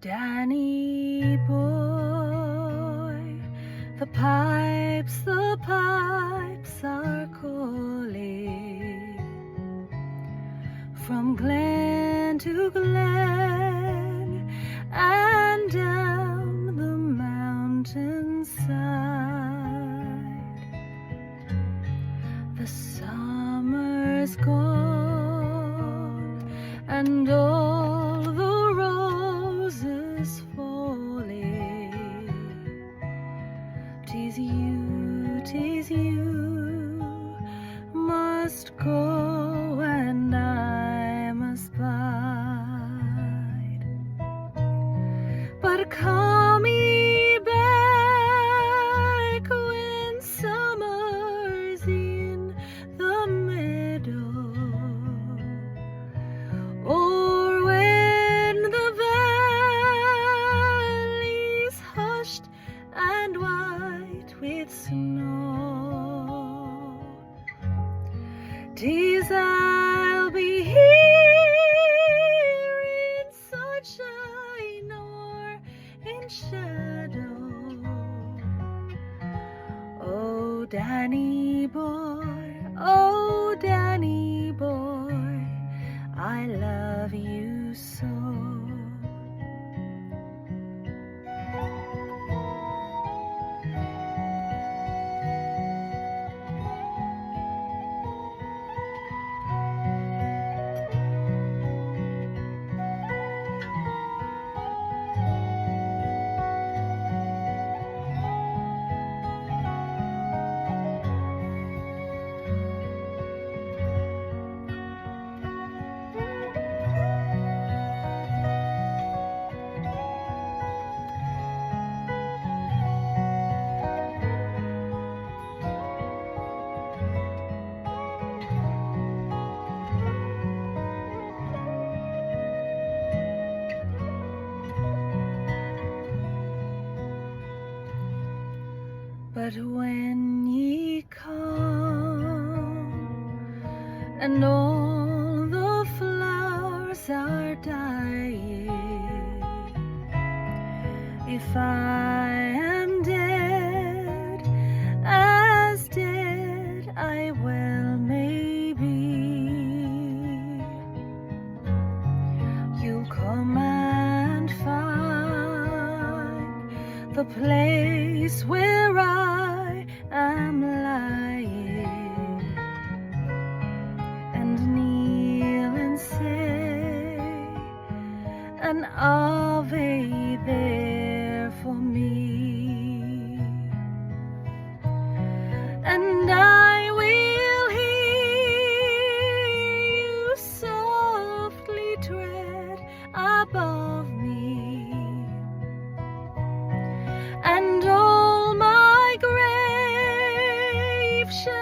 Danny boy, the pipes are calling from glen to glen and down the mountainside. The summer's gone and all the roses falling. 'Tis you must go and I must bide. But call me back when summer's in the meadow, or when the valley's hushed and white with snow. 'Tis I'll be here in sunshine or in shadow. Oh, Danny boy, I love you so. But when ye come and all the flowers are dying, if I am dead, as dead I well may be, you'll come and find the place where I am lying, and kneel and say an Ave there for me, and I will hear you softly tread above me, and all my grave shall